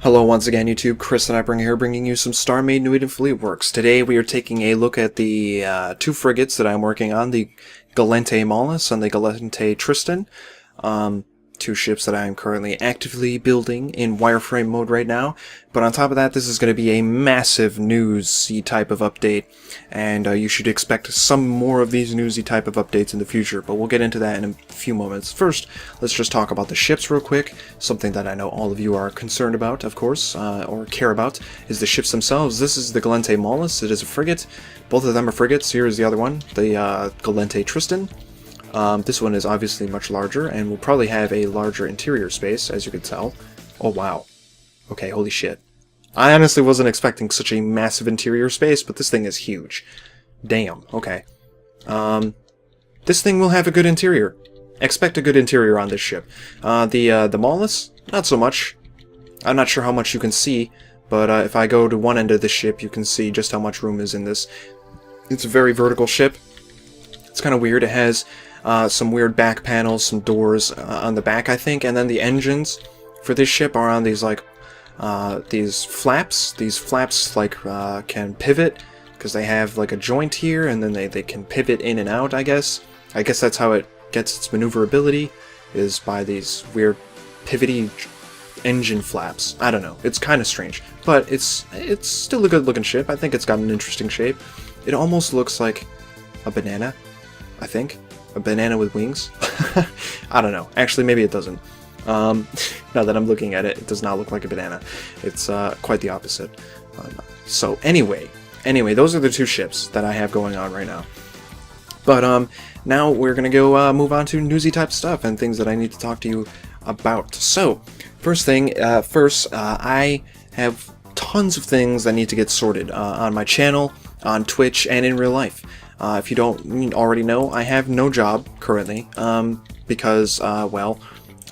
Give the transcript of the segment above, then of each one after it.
Hello once again YouTube, Chris and I bringing you some StarMade New and Fleetworks. Today we are taking a look at the two frigates that I'm working on, the Galente Maulus and the Galente Tristan. Two ships that I am currently actively building in wireframe mode right now. But on top of that, this is going to be a massive newsy type of update, and you should expect some more of these newsy type of updates in the future, but we'll get into that in a few moments. First, let's just talk about the ships real quick. Something that I know all of you are concerned about, of course, or care about, is the ships themselves. This is the Galente Maulus. It is a frigate. Both of them are frigates. Here is the other one, the Galente Tristan. This one is obviously much larger and will probably have a larger interior space, as you can tell. Oh wow. Okay, holy shit. I honestly wasn't expecting such a massive interior space, but this thing is huge. Damn, okay. This thing will have a good interior. Expect a good interior on this ship. The Maulus, not so much. I'm not sure how much you can see, but if I go to one end of the ship, you can see just how much room is in this. It's a very vertical ship. It's kind of weird. It has some weird back panels, some doors on the back, I think, and then the engines for this ship are on these like these flaps. These flaps like can pivot because they have like a joint here, and then they can pivot in and out. I guess that's how it gets its maneuverability, is by these weird pivoty engine flaps. I don't know. It's kind of strange, but it's still a good looking ship. I think it's got an interesting shape. It almost looks like a banana. I think. A banana with wings? I don't know. Actually, maybe it doesn't. Now that I'm looking at it, it does not look like a banana. It's quite the opposite. So anyway, those are the two ships that I have going on right now. But now we're going to go move on to newsy type stuff and things that I need to talk to you about. So, first thing first, I have tons of things that need to get sorted on my channel, on Twitch, and in real life. If you don't already know, I have no job currently, because, well,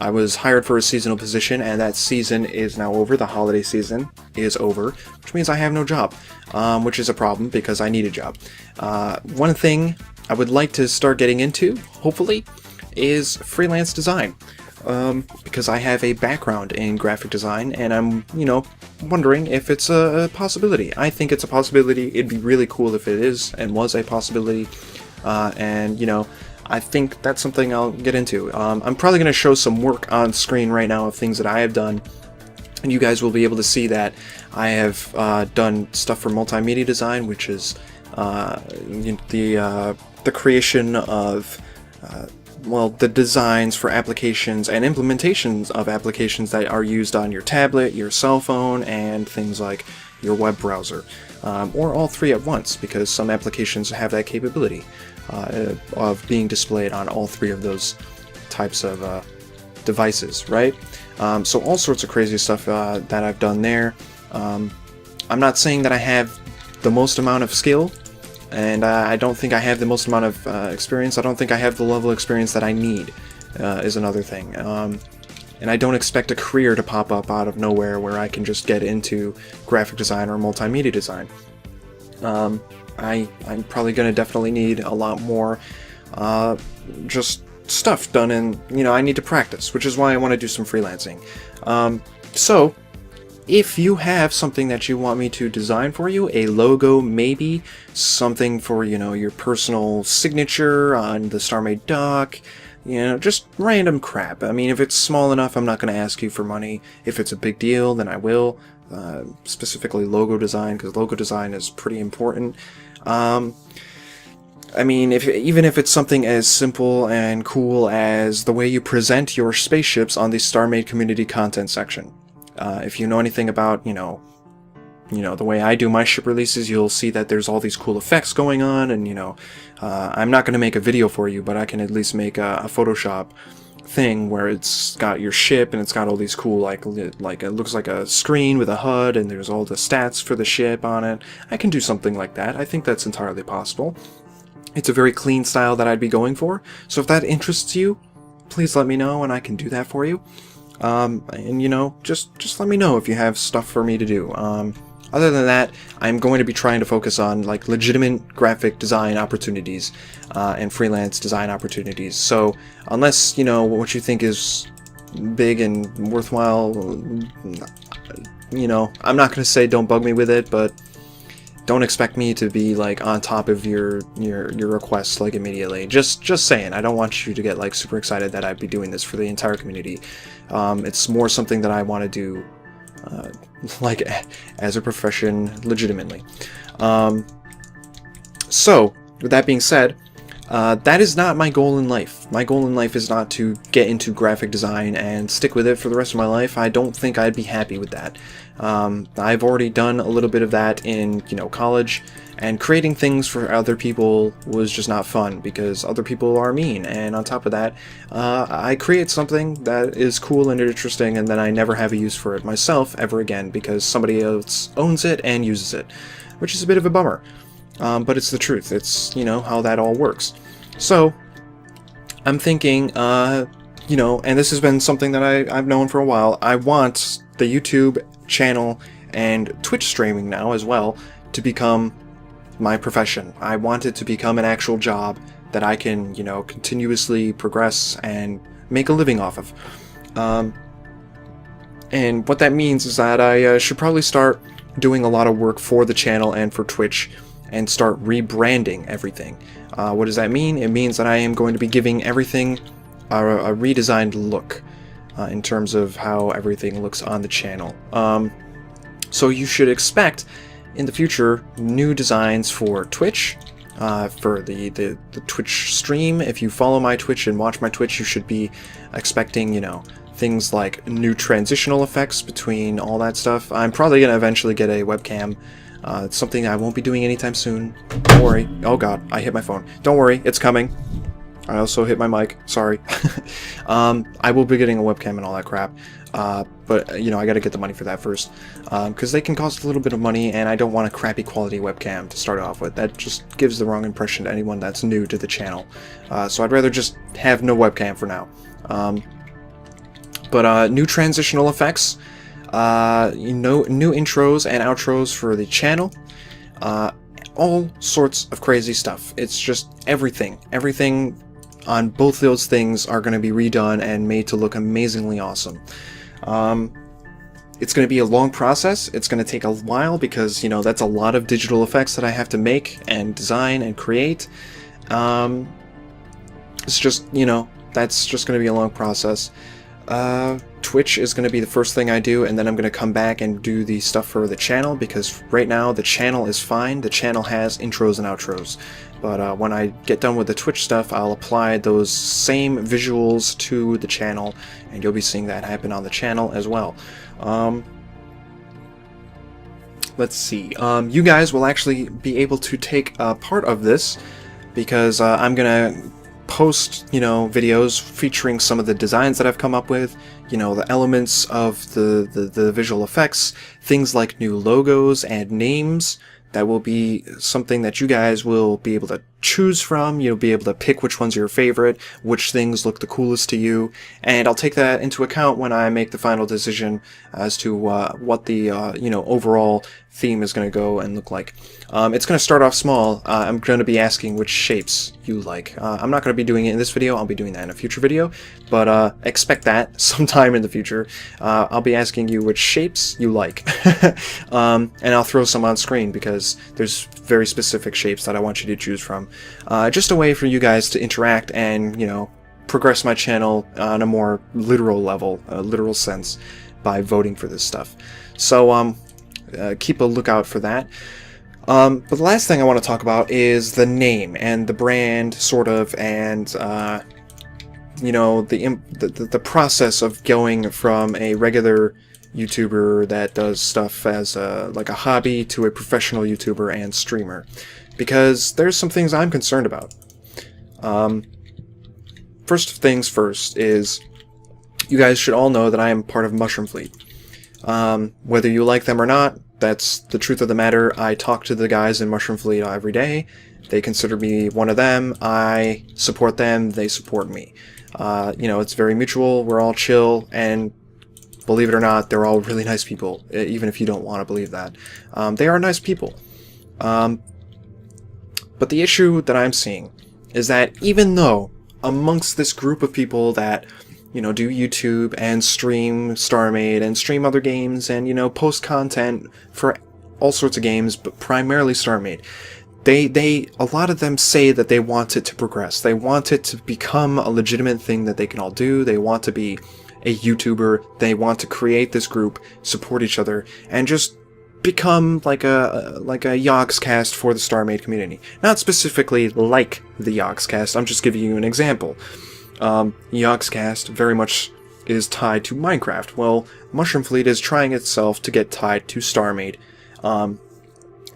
I was hired for a seasonal position, and that season is now over. The holiday season is over, which means I have no job, which is a problem because I need a job. One thing I would like to start getting into, hopefully, is freelance design. Because I have a background in graphic design, and I'm, wondering if it's a possibility. I think it's a possibility. It'd be really cool if it is and was a possibility. And, I think that's something I'll get into. I'm probably going to show some work on screen right now of things that I have done, and you guys will be able to see that I have done stuff for multimedia design, which is the creation of well, the designs for applications and implementations of applications that are used on your tablet, your cell phone, and things like your web browser. Or all three at once, because some applications have that capability of being displayed on all three of those types of devices, right? So all sorts of crazy stuff that I've done there. I'm not saying that I have the most amount of skill, and I don't think I have the most amount of experience. I don't think I have the level of experience that I need, is another thing. And I don't expect a career to pop up out of nowhere where I can just get into graphic design or multimedia design. I'm probably going to definitely need a lot more just stuff done, and I need to practice, which is why I want to do some freelancing. So, if you have something that you want me to design for you, a logo maybe, something for, your personal signature on the StarMade dock, just random crap. I mean, if it's small enough, I'm not going to ask you for money. If it's a big deal, then I will. Specifically logo design, because logo design is pretty important. I mean, even if it's something as simple and cool as the way you present your spaceships on the StarMade community content section. If you know anything about, the way I do my ship releases, you'll see that there's all these cool effects going on, and, I'm not going to make a video for you, but I can at least make a Photoshop thing where it's got your ship, and it's got all these cool, like it looks like a screen with a HUD, and there's all the stats for the ship on it. I can do something like that. I think that's entirely possible. It's a very clean style that I'd be going for, so if that interests you, please let me know, and I can do that for you. And just let me know if you have stuff for me to do. Other than that, I'm going to be trying to focus on like legitimate graphic design opportunities and freelance design opportunities. So unless what you think is big and worthwhile, you know, I'm not going to say don't bug me with it, but don't expect me to be like on top of your requests like immediately. Just saying, I don't want you to get like super excited that I'd be doing this for the entire community. It's more something that I want to do like as a profession legitimately. So with that being said, that is not my goal in life. My goal in life is not to get into graphic design and stick with it for the rest of my life. I don't think I'd be happy with that. I've already done a little bit of that in, you know, college, and creating things for other people was just not fun because other people are mean. And on top of that, I create something that is cool and interesting, and then I never have a use for it myself ever again because somebody else owns it and uses it, which is a bit of a bummer. But it's the truth. It's, you know, how that all works. So, I'm thinking, you know, and this has been something that I've known for a while, I want the YouTube channel and Twitch streaming now as well to become my profession. I want it to become an actual job that I can, you know, continuously progress and make a living off of. And what that means is that I should probably start doing a lot of work for the channel and for Twitch and start rebranding everything. What does that mean? It means that I am going to be giving everything a redesigned look in terms of how everything looks on the channel. So you should expect in the future new designs for Twitch, for the Twitch stream. If you follow my Twitch and watch my Twitch, you should be expecting, you know, things like new transitional effects between all that stuff. I'm probably going to eventually get a webcam. It's something I won't be doing anytime soon. Don't worry. Oh god, I hit my phone. Don't worry, it's coming. I also hit my mic. Sorry. I will be getting a webcam and all that crap. But, you know, I gotta get the money for that first. Because they can cost a little bit of money, and I don't want a crappy quality webcam to start off with. That just gives the wrong impression to anyone that's new to the channel. So I'd rather just have no webcam for now. But new transitional effects. You know, new intros and outros for the channel. All sorts of crazy stuff. It's just everything. Everything on both those things are going to be redone and made to look amazingly awesome. It's going to be a long process. It's going to take a while because, you know, that's a lot of digital effects that I have to make and design and create. It's just, you know, that's just going to be a long process. Twitch is going to be the first thing I do, and then I'm going to come back and do the stuff for the channel, because right now the channel is fine. The channel has intros and outros, but when I get done with the Twitch stuff, I'll apply those same visuals to the channel, and you'll be seeing that happen on the channel as well. Let's see. You guys will actually be able to take part of this, because I'm going to post, you know, videos featuring some of the designs that I've come up with, you know, the elements of the visual effects, things like new logos and names. That will be something that you guys will be able to choose from. You'll be able to pick which one's your favorite, which things look the coolest to you, and I'll take that into account when I make the final decision as to what the you know, overall theme is going to go and look like. It's going to start off small. I'm going to be asking which shapes you like. I'm not going to be doing it in this video. I'll be doing that in a future video, but expect that sometime in the future. I'll be asking you which shapes you like, and I'll throw some on screen because there's very specific shapes that I want you to choose from. Just a way for you guys to interact and, you know, progress my channel on a more literal level, a literal sense, by voting for this stuff. So keep a lookout for that. But the last thing I want to talk about is the name and the brand, sort of, and you know, the process of going from a regular YouTuber that does stuff as like a hobby to a professional YouTuber and streamer, because there's some things I'm concerned about. First things first is, you guys should all know that I am part of Mushroom Fleet. Whether you like them or not, that's the truth of the matter. I talk to the guys in Mushroom Fleet every day. They consider me one of them. I support them. They support me. You know, it's very mutual. We're all chill, and believe it or not, they're all really nice people, even if you don't want to believe that. They are nice people. But the issue that I'm seeing is that even though amongst this group of people that do YouTube and stream StarMade and stream other games and, post content for all sorts of games, but primarily StarMade. A lot of them say that they want it to progress. They want it to become a legitimate thing that they can all do. They want to be a YouTuber. They want to create this group, support each other, and just become like a Yogscast for the StarMade community. Not specifically like the Yogscast. I'm just giving you an example. Yogscast very much is tied to Minecraft. Well, Mushroom Fleet is trying itself to get tied to StarMade,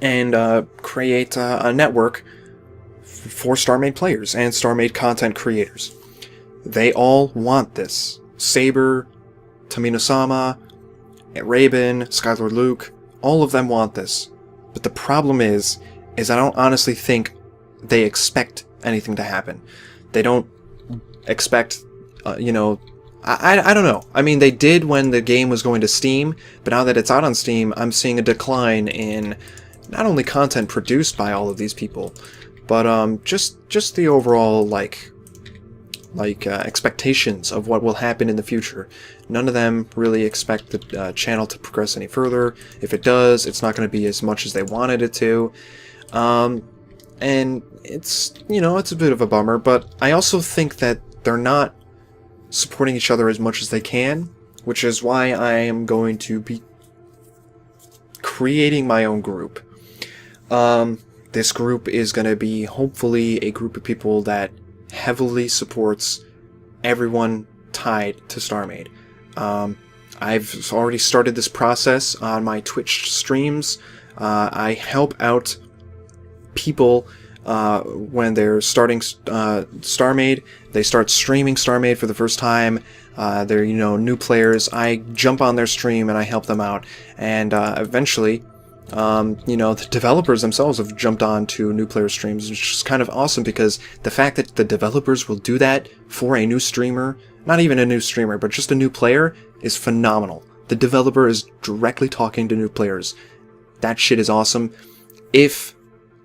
and create a network for StarMade players and StarMade content creators. They all want this. Saber, Tamino-sama, Raven, Skylord Luke, all of them want this. But the problem is I don't honestly think they expect anything to happen. They don't expect, I don't know. I mean, they did when the game was going to Steam, but now that it's out on Steam, I'm seeing a decline in not only content produced by all of these people, but just the overall expectations of what will happen in the future. None of them really expect the channel to progress any further. If it does, it's not going to be as much as they wanted it to. And it's, it's a bit of a bummer, but I also think that they're not supporting each other as much as they can, which is why I am going to be creating my own group. This group is going to be hopefully a group of people that heavily supports everyone tied to StarMade. I've already started this process on my Twitch streams. I help out people when they're starting StarMade. They start streaming StarMade for the first time. They're, new players. I jump on their stream and I help them out. And eventually, the developers themselves have jumped on to new player streams, which is kind of awesome because the fact that the developers will do that for a new streamer, not even a new streamer, but just a new player, is phenomenal. The developer is directly talking to new players. That shit is awesome. If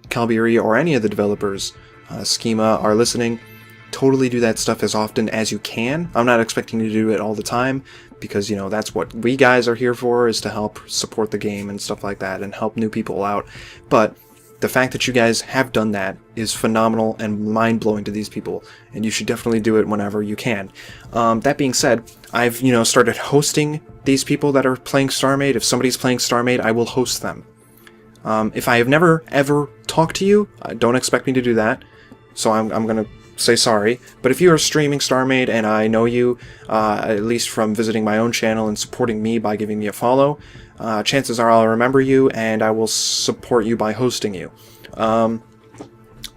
Calbiri or any of the developers, Schema, are listening, totally do that stuff as often as you can. I'm not expecting you to do it all the time, because, that's what we guys are here for, is to help support the game and stuff like that, and help new people out. But the fact that you guys have done that is phenomenal and mind-blowing to these people, and you should definitely do it whenever you can. That being said, I've, started hosting these people that are playing StarMade. If somebody's playing StarMade, I will host them. If I have never, ever talked to you, don't expect me to do that, so I'm going to say sorry. But if you are streaming StarMade and I know you, at least from visiting my own channel and supporting me by giving me a follow, chances are I'll remember you and I will support you by hosting you.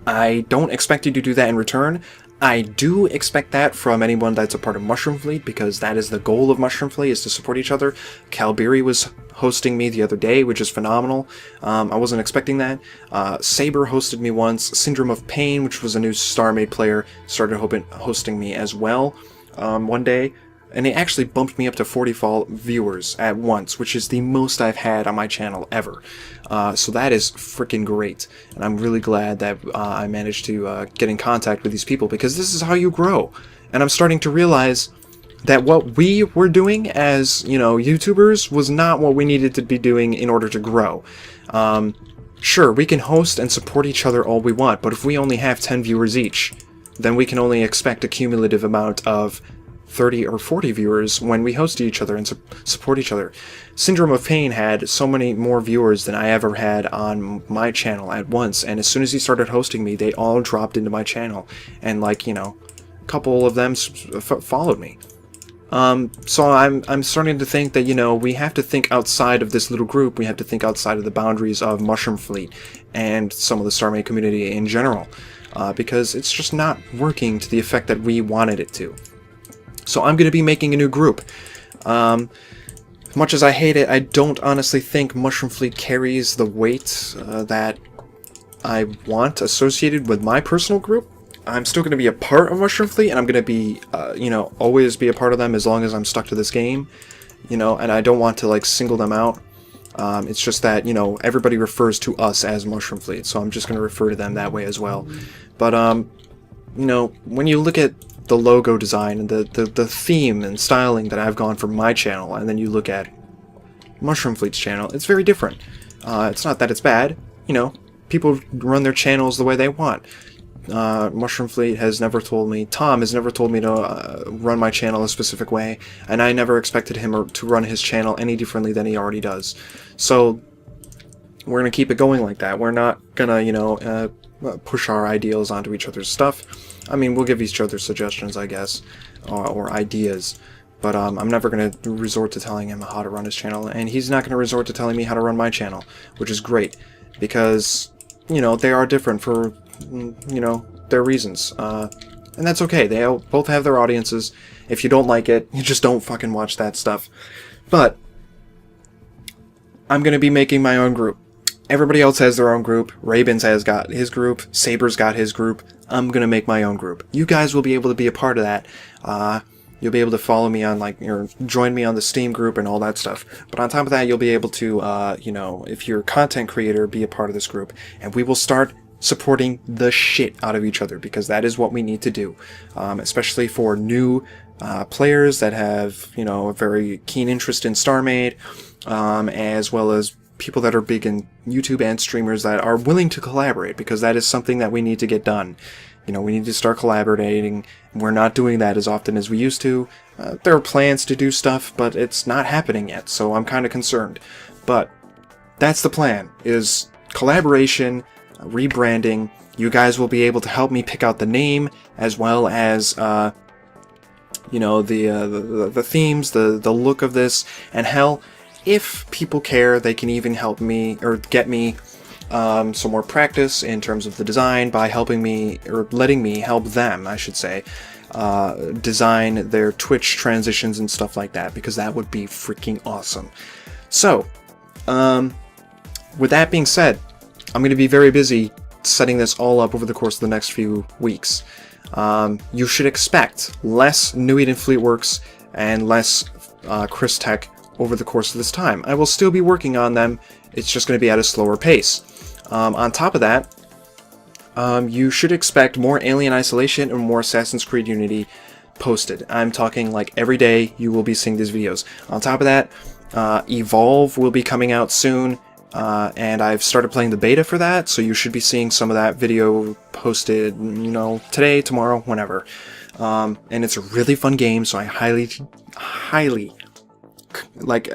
I don't expect you to do that in return. I do expect that from anyone that's a part of Mushroom Fleet, because that is the goal of Mushroom Fleet, is to support each other. Calbiri was hosting me the other day, which is phenomenal. I wasn't expecting that. Saber hosted me once. Syndrome of Pain, which was a new StarMade player, started hosting me as well one day. And they actually bumped me up to 40 viewers at once, which is the most I've had on my channel ever. So that is freaking great. And I'm really glad that I managed to get in contact with these people, because this is how you grow. And I'm starting to realize that what we were doing as, YouTubers was not what we needed to be doing in order to grow. Sure, we can host and support each other all we want, but if we only have 10 viewers each, then we can only expect a cumulative amount of 30 or 40 viewers when we host each other and support each other. Syndrome of Pain had so many more viewers than I ever had on my channel at once, and as soon as he started hosting me, they all dropped into my channel, and a couple of them followed me. So I'm starting to think that, we have to think outside of this little group. We have to think outside of the boundaries of Mushroom Fleet and some of the StarMade community in general, because it's just not working to the effect that we wanted it to. So I'm going to be making a new group. Much as I hate it, I don't honestly think Mushroom Fleet carries the weight that I want associated with my personal group. I'm still going to be a part of Mushroom Fleet, and I'm going to be, always be a part of them as long as I'm stuck to this game, and I don't want to, single them out. It's just that, everybody refers to us as Mushroom Fleet, so I'm just going to refer to them that way as well. But, when you look at the logo design and the theme and styling that I've gone for my channel, and then you look at Mushroom Fleet's channel, it's very different. It's not that it's bad, you know, people run their channels the way they want. Mushroom Fleet has never told me, Tom has never told me to run my channel a specific way, and I never expected him to run his channel any differently than he already does. So we're going to keep it going like that. We're not going to, you know, push our ideals onto each other's stuff. I mean, we'll give each other suggestions, I guess, or ideas, but I'm never going to resort to telling him how to run his channel, and he's not going to resort to telling me how to run my channel, which is great, because, you know, they are different for, you know, their reasons, and that's okay. They both have their audiences. If you don't like it, you just don't fucking watch that stuff. But I'm going to be making my own group. Everybody else has their own group. Rabens has got his group. Saber's got his group. I'm going to make my own group. You guys will be able to be a part of that. You'll be able to follow me on, like, or join me on the Steam group and all that stuff. But on top of that, you'll be able to, you know, if you're a content creator, be a part of this group. And we will start supporting the shit out of each other, because that is what we need to do. Especially for new players that have, you know, a very keen interest in StarMade, as well as people that are big in YouTube and streamers that are willing to collaborate, because that is something that we need to get done. You know, we need to start collaborating. We're not doing that as often as we used to. There are plans to do stuff, but it's not happening yet, so I'm kind of concerned. But that's the plan, is collaboration, rebranding. You guys will be able to help me pick out the name, as well as, you know, the themes, the look of this, and hell, if people care, they can even help me, or get me some more practice in terms of the design by helping me, or letting me help them, I should say, design their Twitch transitions and stuff like that, because that would be freaking awesome. So, with that being said, I'm going to be very busy setting this all up over the course of the next few weeks. You should expect less Newey and Fleetworks and less Chris Tech over the course of this time. I will still be working on them, it's just going to be at a slower pace. On top of that, you should expect more Alien Isolation and more Assassin's Creed Unity posted. I'm talking like every day you will be seeing these videos. On top of that, Evolve will be coming out soon, and I've started playing the beta for that, so you should be seeing some of that video posted, you know, today, tomorrow, whenever. And it's a really fun game, so I highly, like,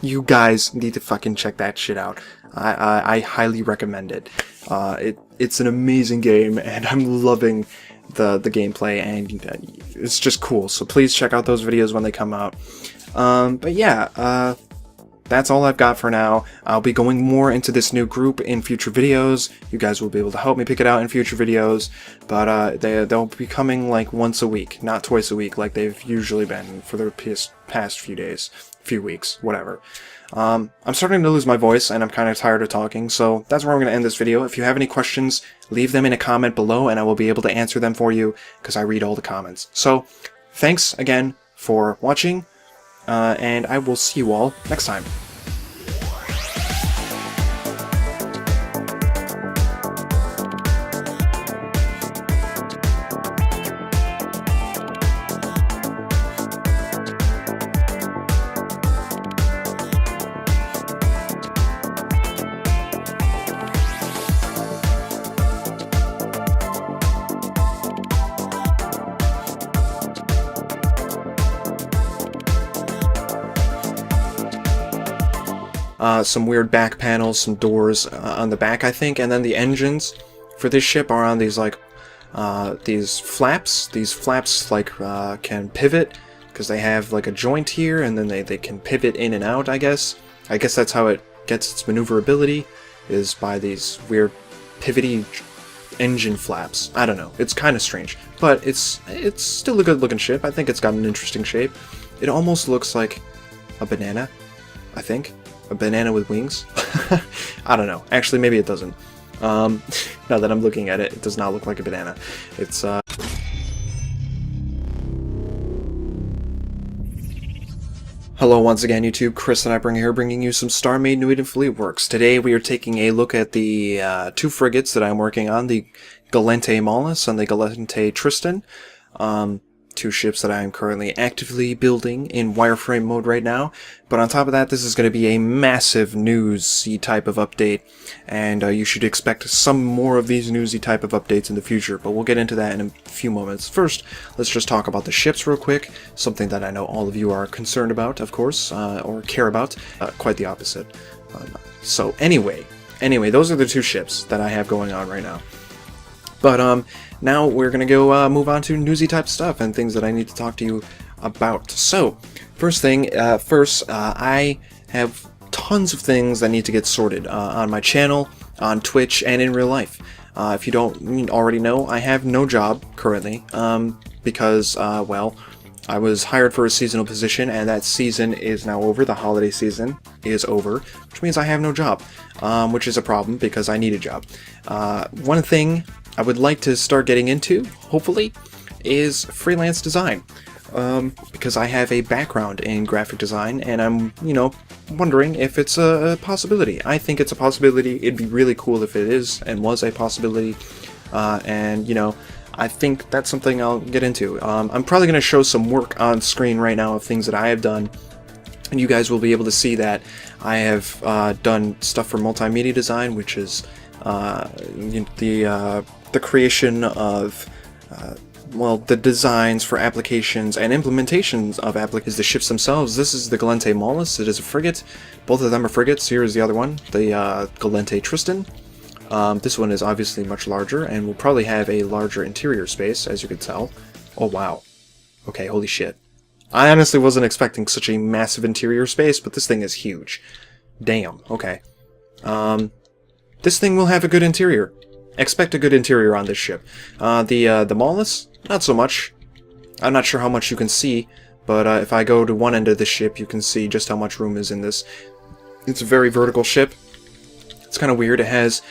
you guys need to fucking check that shit out. I highly recommend it. It's an amazing game, and I'm loving the gameplay, and it's just cool. So please check out those videos when they come out. But yeah, that's all I've got for now. I'll be going more into this new group in future videos. You guys will be able to help me pick it out in future videos, but they'll be coming like once a week, not twice a week like they've usually been for the past few weeks, whatever. I'm starting to lose my voice, and I'm kind of tired of talking, so that's where I'm going to end this video. If you have any questions, leave them in a comment below, and I will be able to answer them for you, because I read all the comments. So, thanks again for watching, and I will see you all next time. Some weird back panels, some doors on the back, I think, and then the engines for this ship are on these, like, these flaps. These flaps, like, can pivot, because they have, like, a joint here, and then they can pivot in and out, I guess. I guess that's how it gets its maneuverability, is by these weird pivoty engine flaps. I don't know. It's kind of strange, but it's still a good-looking ship. I think it's got an interesting shape. It almost looks like a banana, I think. A banana with wings? I don't know. Actually, maybe it doesn't. Now that I'm looking at it, it does not look like a banana. It's, Hello once again, YouTube. Chris and I bringing you some StarMade New Fleetworks. Today we are taking a look at the two frigates that I'm working on, the Galente Maulus and the Galente Tristan. Two ships that I am currently actively building in wireframe mode right now. But on top of that, this is going to be a massive newsy type of update, and you should expect some more of these newsy type of updates in the future, but we'll get into that in a few moments. First, let's just talk about the ships real quick, something that I know all of you are concerned about, of course, or care about. Quite the opposite. So anyway, those are the two ships that I have going on right now. But now we're gonna go move on to newsy type stuff and things that I need to talk to you about. So first thing first, I have tons of things that need to get sorted on my channel, on Twitch, and in real life. If you don't already know, I have no job currently because well, I was hired for a seasonal position, and that season is now over. The holiday season is over, which means I have no job, which is a problem because I need a job. One thing I would like to start getting into, hopefully, is freelance design, because I have a background in graphic design, and I'm, wondering if it's a possibility. I think it's a possibility. It'd be really cool if it is and was a possibility, and, I think that's something I'll get into. I'm probably going to show some work on screen right now of things that I have done, and you guys will be able to see that I have done stuff for multimedia design, which is the creation of well, the designs for applications and implementations of applications. The ships themselves. This is the Galente Maulus. It is a frigate. Both of them are frigates. Here is the other one, the Galente Tristan. This one is obviously much larger and will probably have a larger interior space, as you can tell. Oh wow. Okay, holy shit. I honestly wasn't expecting such a massive interior space, but this thing is huge. Damn. Okay. This thing will have a good interior. Expect a good interior on this ship. The Maulus, not so much. I'm not sure how much you can see, but if I go to one end of the ship, you can see just how much room is in this. It's a very vertical ship. It's kind of weird. It has